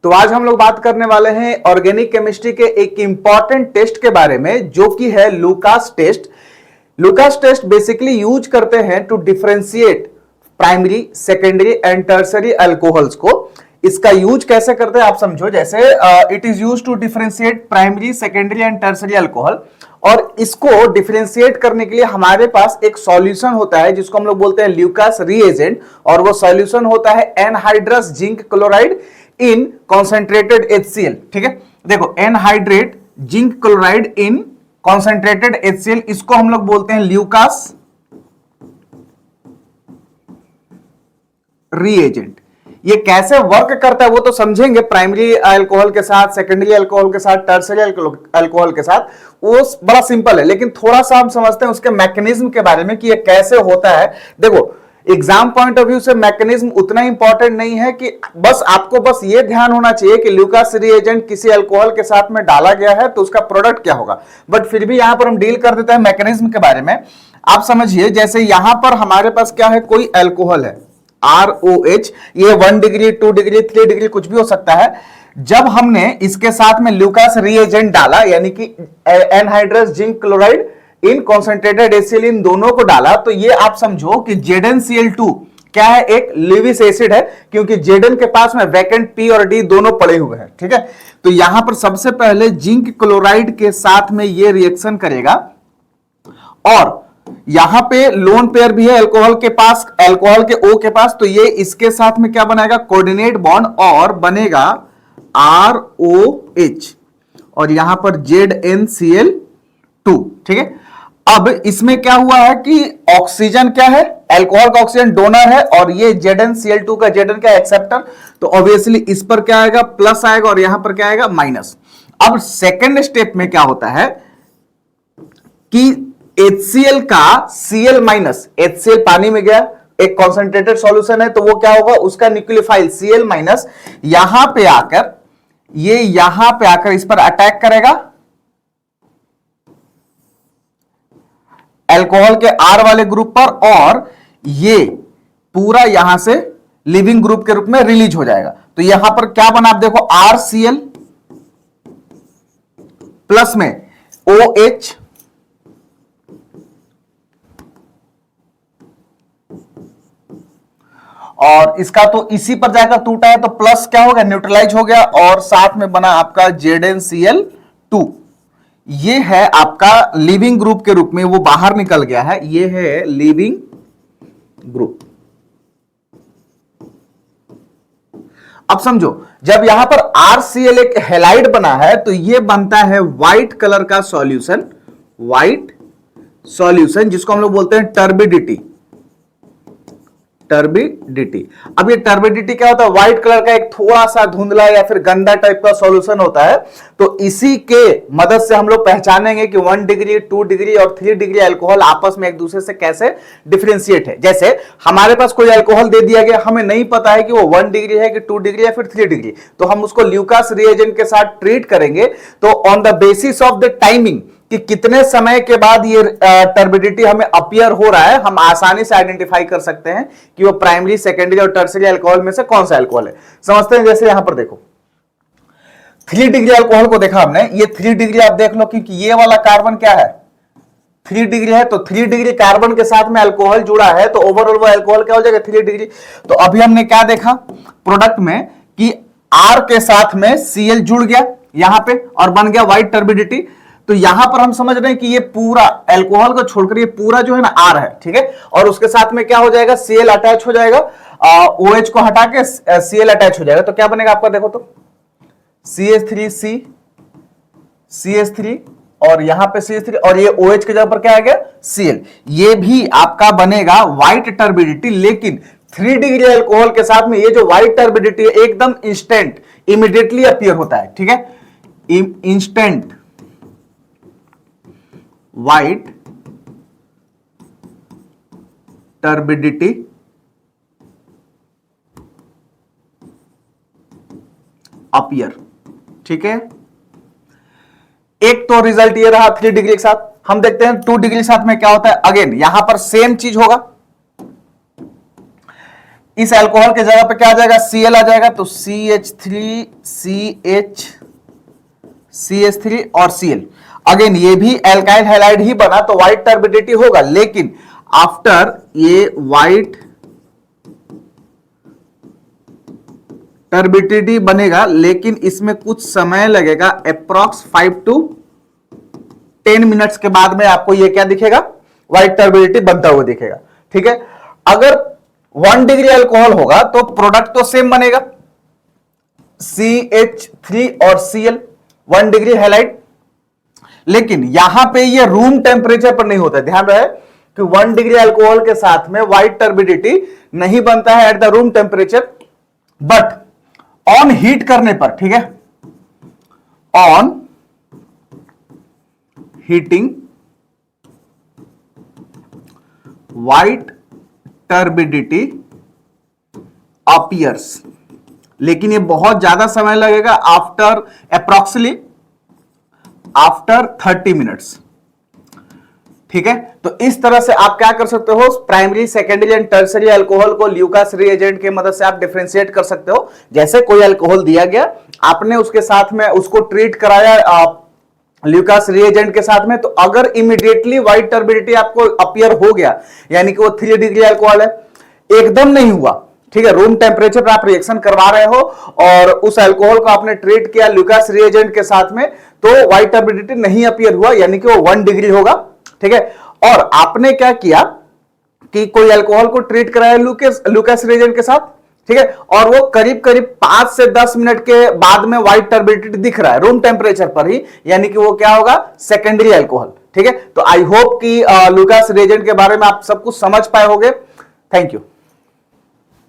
तो आज हम लोग बात करने वाले हैं ऑर्गेनिक केमिस्ट्री के एक इंपॉर्टेंट टेस्ट के बारे में, जो कि है Lucas test. Lucas test basically use करते हैं to differentiate primary, secondary and tertiary alcohols को। इसका यूज कैसे करते हैं आप समझो। जैसे it is use to differentiate primary, secondary and tertiary alcohol, और इसको डिफरेंशिएट करने के लिए हमारे पास एक सॉल्यूशन होता है जिसको हम लोग बोलते हैं ल्यूकास रिएजेंट, और वो सॉल्यूशन होता है anhydrous zinc chloride in concentrated HCl। ठीक है, देखो anhydride zinc chloride in concentrated HCl, इसको हम लोग बोलते हैं ल्यूकास रिएजेंट। ये कैसे वर्क करता है वो तो समझेंगे प्राइमरी अल्कोहल के साथ, सेकेंडरी अल्कोहल के साथ, टर्सरी अल्कोहल के साथ। वो बड़ा सिंपल है, लेकिन थोड़ा सा हम समझते हैं उसके मैकेनिज्म के बारे में कि ये कैसे होता है। देखो एग्जाम पॉइंट ऑफ व्यू से मैकेनिज्म उतना इंपॉर्टेंट नहीं है कि बस ये ध्यान होना चाहिए कि ल्यूकास रिएजेंट किसी अल्कोहल के साथ में डाला गया है तो उसका प्रोडक्ट क्या होगा, बट फिर भी यहां पर हम डील कर देते हैं मैकेनिज्म के बारे में। आप समझिए, जैसे यहां पर हमारे पास क्या है, कोई अल्कोहल है ROH, ये 1 डिग्री, 2 डिग्री, 3 डिग्री कुछ भी हो सकता है। जब हमने इसके साथ में ल्यूकास रिएजेंट डाला, यानी कि anhydrous zinc chloride in concentrated HCl, इन दोनों को डाला, तो ये आप समझो कि ZnCl2 क्या है, एक लिविस एसिड है, क्योंकि Zn के पास में वैकेंट P और D दोनों पड़े हुए हैं। ठीक है, तो यहां पर सबसे पहले जिंक क्लोराइड के साथ में ये रिएक्शन करेगा, और यहां पे लोन पेयर भी है अल्कोहल के पास, अल्कोहल के O के पास, तो ये इसके साथ में क्या बनाएगा, कोऑर्डिनेट बॉन्ड, और बनेगा ROH, और यहां पर ZnCl2। ठीक है, अब इसमें क्या हुआ है कि ऑक्सीजन क्या है, अल्कोहल का ऑक्सीजन डोनर है, और ये ZnCl2 का Zn क्या एक्सेप्टर, तो ऑब्वियसली इस पर क्या आएगा, प्लस आएगा, और यहां पर क्या आएगा, माइनस। अब सेकेंड स्टेप में क्या होता है कि HCl का Cl माइनस, HCl पानी में गया, एक कॉन्सेंट्रेटेड सॉल्यूशन है, तो वो क्या होगा, उसका न्यूक्लियोफाइल Cl माइनस यहां पे आकर इस पर अटैक करेगा अल्कोहल के R वाले ग्रुप पर, और ये पूरा यहां से लिविंग ग्रुप के रूप में रिलीज हो जाएगा। तो यहां पर क्या बना, आप देखो RCl प्लस में OH, और इसका तो इसी पर जाकर टूटा है, तो प्लस क्या हो गया, न्यूट्रलाइज हो गया, और साथ में बना आपका ZnCl2। ये है आपका लिविंग ग्रुप के रूप में, वो बाहर निकल गया है, ये है लिविंग ग्रुप। अब समझो, जब यहां पर RCl एक हैलाइड बना है, तो ये बनता है व्हाइट कलर का सॉल्यूशन, व्हाइट सॉल्यूशन, जिसको हम लोग बोलते हैं टर्बिडिटी। अब ये टर्बिडिटी क्या होता है, व्हाइट कलर का एक थोड़ा सा धुंधला या फिर गंदा टाइप का सॉल्यूशन होता है। तो इसी के मदद से हम लोग पहचानेंगे कि 1 डिग्री, 2 डिग्री और 3 डिग्री अल्कोहल आपस में एक दूसरे से कैसे डिफरेंशिएट है। जैसे हमारे पास कोई अल्कोहल दे दिया गया, हमें नहीं पता है कि वो 1 डिग्री है कि 2 डिग्री या फिर 3 डिग्री, तो हम उसको ल्यूकास रिएजेंट के साथ ट्रीट करेंगे। तो on the basis of the timing कि कितने समय के बाद ये टर्बिडिटी हमें अपीयर हो रहा है, हम आसानी से आइडेंटिफाई कर सकते हैं कि वो प्राइमरी, सेकेंडरी और टर्सरी अल्कोहल में से कौन सा अल्कोहल है। समझते हैं, जैसे यहां पर देखो 3 डिग्री अल्कोहल को देखा हमने, ये 3 डिग्री आप देख लो, क्योंकि ये वाला कार्बन क्या है, 3 डिग्री है, तो 3 डिग्री कार्बन के साथ में अल्कोहल जुड़ा है, तो ओवरऑल वो अल्कोहल क्या हो जाएगा, 3 डिग्री। तो अभी हमने क्या देखा प्रोडक्ट में कि R के साथ में Cl जुड़ गया यहां पे और बन गया व्हाइट टर्बिडिटी। तो यहां पर हम समझ रहे हैं कि ये पूरा अल्कोहल को छोड़कर ये पूरा जो है ना R है। ठीक है, और उसके साथ में क्या हो जाएगा, Cl अटैच हो जाएगा, OH को हटा के Cl अटैच हो जाएगा, तो क्या बनेगा आपका, देखो तो CH3C, CH3, और यहां पे CH3, और ये OH के जगह पर क्या आ गया, Cl। ये भी आपका बनेगा व्हाइट टर्बिडिटी, लेकिन 3 डिग्री अल्कोहल के साथ में ये जो व्हाइट टर्बिडिटी है एकदम इंस्टेंट, इमीडिएटली अपीयर होता है। ठीक है, इंस्टेंट व्हाइट टर्बिडिटी अपीयर। ठीक है, एक तो रिजल्ट ये रहा 3 डिग्री के साथ। हम देखते हैं 2 डिग्री के साथ में क्या होता है। अगेन यहां पर सेम चीज होगा, इस अल्कोहल के जगह पे क्या आ जाएगा, Cl आ जाएगा, तो CH3 CH3 और Cl। अगेन ये भी एल्काइल हैलाइड ही बना तो व्हाइट टर्बिडिटी होगा, लेकिन आफ्टर ये व्हाइट टर्बिडिटी बनेगा, लेकिन इसमें कुछ समय लगेगा, अप्रॉक्स 5 to 10 मिनट्स के बाद में आपको ये क्या दिखेगा, व्हाइट टर्बिडिटी बनता हुआ दिखेगा। ठीक है, अगर 1 डिग्री अल्कोहल होगा तो प्रोडक्ट तो सेम बनेगा, CH3 और Cl 1 डिग्री हैलाइड, लेकिन यहां पे ये रूम टेम्परेचर पर नहीं होता है। ध्यान रहे कि 1 डिग्री अल्कोहल के साथ में व्हाइट टर्बिडिटी नहीं बनता है at the room temperature, but on heat करने पर, ठीक है, on heating white turbidity appears, लेकिन ये बहुत ज्यादा समय लगेगा, आफ्टर 30 मिनट्स। ठीक है, तो इस तरह से आप क्या कर सकते हो, primary, secondary and tertiary alcohol को ल्यूकास रिएजेंट की मदद से आप डिफरेंशिएट कर सकते हो। जैसे कोई अल्कोहल दिया गया, आपने उसके साथ में उसको ट्रीट कराया ल्यूकास रिएजेंट के साथ में, तो अगर इमीडिएटली व्हाइट टर्बिडिटी आपको अपीयर हो गया, यानी कि वो 3 डिग्री अल्कोहल है, एकदम नहीं हुआ, ठीक है, रूम टेम्परेचर पर आप रिएक्शन करवा रहे हो और उस अल्कोहल को आपने ट्रीट किया ल्यूकास रिएजेंट के साथ में, तो व्हाइट टर्बिडिटी नहीं अपीयर हुआ, यानी कि वो 1 डिग्री होगा। ठीक है, और आपने क्या किया कि कोई अल्कोहल को ट्रीट कराया ल्यूकास रिएजेंट के साथ, ठीक है, और वो करीब करीब 5 से 10 मिनट के बाद में व्हाइट टर्बिडिटी दिख रहा है रूम टेम्परेचर पर ही, यानी कि वो क्या होगा, सेकेंडरी अल्कोहल। ठीक है, तो आई होप कि ल्यूकास रिएजेंट के बारे में आप सब कुछ समझ पाए होंगे। Thank you.